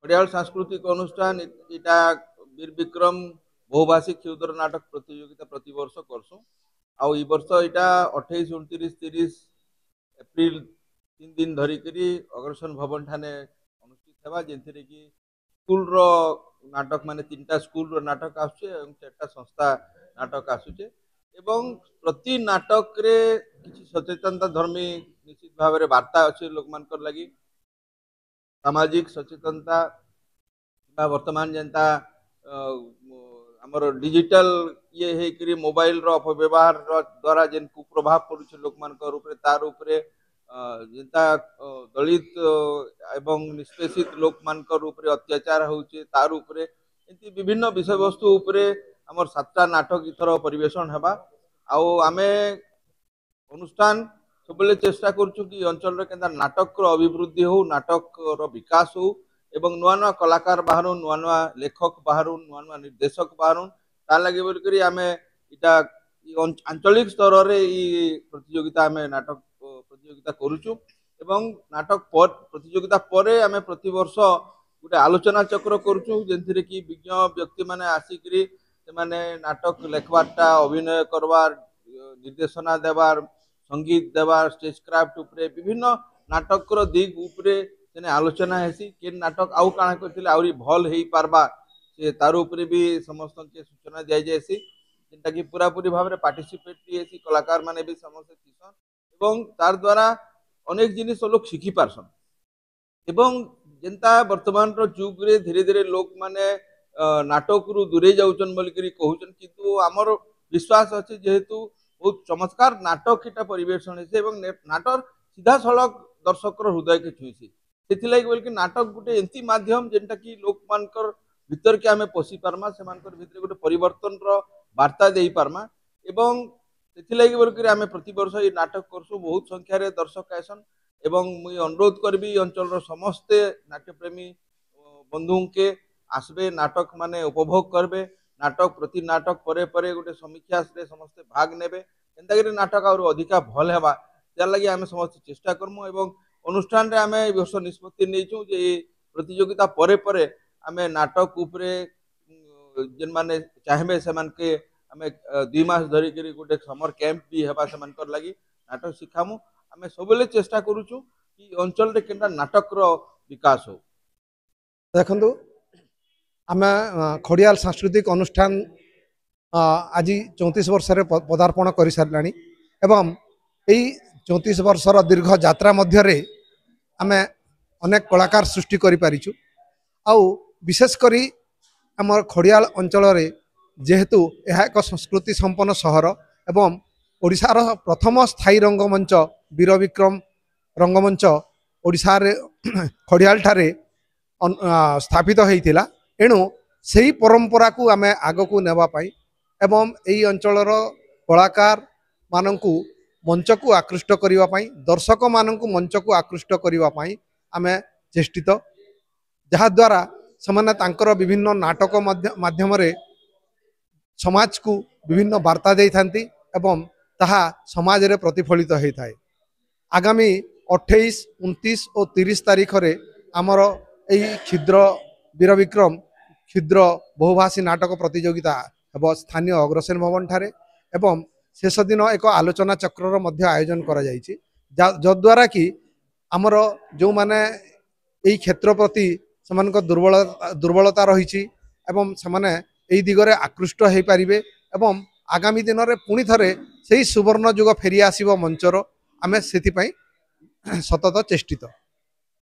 खड़ियाल सांस्कृतिक अनुष्ठान इटा वीर विक्रम बहुभाषी क्षुद्र नाटक प्रतियोगिता प्रति वर्ष करसु आउ ई वर्ष इटा 28 29 30 एप्रिल 3 दिन धरिकी अग्रसेन भवन ठाने अनुष्ठित हेबा जेंथिरे कि स्कूल रो नाटक माने 3टा स्कूल रो नाटक आसुचे एवं 4टा संस्था नाटक आसुचे एवं प्रति नाटक रे किछि सचेतनता धर्मी निश्चित भाव में वार्ता अच्छे लोक मानकर लगी सामाजिक सचेतनता वर्तमान जनता आमर डिजिटल ये है मोबाइल रो अपव्यवहार द्वारा जेन कुप्रभाव पड़ुछ लोक मानकर ऊपर तार ऊपर जनता दलित एवं निष्पेषित लोक मानकर ऊपर अत्याचार होउचे तार ऊपर एंती विभिन्न विषय वस्तु ऊपर आमर 7टा नाटक इथर परिवेशन हेबा आउ आमे अनुष्ठान सब चेष्टा करूँ कि अंचल के नाटक अभिवृद्धि हो नाटक विकास हो एवं नुआ नुआ कलाकार बाहर नुआ नुआ लेखक बाहर नुआ नुआ निर्देशक बाहर तार लगे बोलिक आम इटा आंचलिक स्तर में प्रतियोगिता आम नाटक प्रतियोगिता करुचु एवं नाटक प्रतियोगिता पर आम प्रति वर्ष गोटे आलोचना चक्र करुचु जेनथिरे कि विज्ञ व्यक्ति माने आसिकरी से माने नाटक लेखबारटा अभिनय करवार निर्देशना देवार संगीत देवार स्टेज क्राफ्ट उपरे विभिन्न नाटक दिग उपरे तेने आलोचना हेसी के नाटक आउ काଣା करथिले आउरी भल हेई पारबा से तार उपरे भी समस्त के सूचना दिया जायसी जेंटा कि पूरा पूरी भाव में पार्टिसिपेट हेसी कलाकार माने भी समस्त थिसन एवं तार द्वारा अनेक जिनिस लोग शिखी पारसन एवं जेंता वर्तमान रो जुग रे धीरे धीरे लोक माने नाटक रु दूरे जाउचन बोलिकरी कहउचन किंतु हमर विश्वास अछि जेहेतु बहुत चमत्कार नाटक इटा परिवेशन है एवं नाटक सीधा सड़क दर्शक हृदय के छुईसी से बोल कि नाटक गोटे एमती माध्यम जेनटा कि लोक मानकर भीतर के आमे पोसी पारमा से मानकर भीतर गोटे परिवर्तन रो वार्ता देई पारमा एवं से बोल कि आमे प्रति वर्ष ये नाटक करसु बहुत संख्या रे दर्शक आसन एवं मुई अनुरोध करबी अंचल रो समस्त नाट्य प्रेमी बंधु के आसबे नाटक माने उपभोग करबे नाटक प्रति नाटक परे परे गोटे समीक्षा से समस्त भाग नेबे एंता नाटक और अधिका भल हेबा त्यार लगी आमे समस्त चेष्टा करमु एवं अनुष्ठान रे आमे वर्ष निष्पत्ति नेइछु जे प्रतियोगिता परे परे आमे नाटक उपरे जेन माने चाहबे से मान के आमे 2 मास धरि करी गोटे समर कैंप भी हेबा से मान कर लगी नाटक सिखामु आमे सबले चेष्टा करूछु कि अंचल रे केनटा नाटक रो विकास हो देखंतु आमे खड़ियाल सांस्कृतिक अनुष्ठान आज 34 वर्ष रे पदार्पण कर साराणी एवं यही 34 वर्षर दीर्घ यात्रा मध्य आम अनेक कलाकार सृष्टि करिछु आउ विशेष करी आम खड़ियाल अंचल जेहेतु यह एक संस्कृति संपन्न सहर एवं ओडिशार प्रथम स्थायी रंगमंच वीर विक्रम रंगमंच ओडिशार खड़ियाल ठारे स्थापित होता एणु से ही परंपरा को आम आग को नेवाई एवं यही अंचलर कलाकार मानू मंच को आकृष्ट करने दर्शक मानू मंच को आकृष्ट करने आम चेष्टित जहाद्वारा से तांकर विभिन्न नाटक माध्यम समाज को विभिन्न वार्ता दे था एवं ताहा समाज रे प्रतिफलित होता है। आगामी 28, 29 और 30 तारीख रे आमर यही क्षुद्र वीर विक्रम क्षुद्र बहुभाषी नाटक प्रतियोगिता हेब स्थानीय अग्रसेन भवन ठारे एवं शेष दिन एक आलोचना चक्र मध्य आयोजन करा जायछि जद्वारा कि आमर जो माने यही क्षेत्र प्रति समान दुर्बलता रही एवं से यही दिगरे आकृष्ट हो पारे एवं आगामी दिन में पुणी थे से सुवर्ण जुग फेरी आसब मंचर आम से सतत चेष्टित।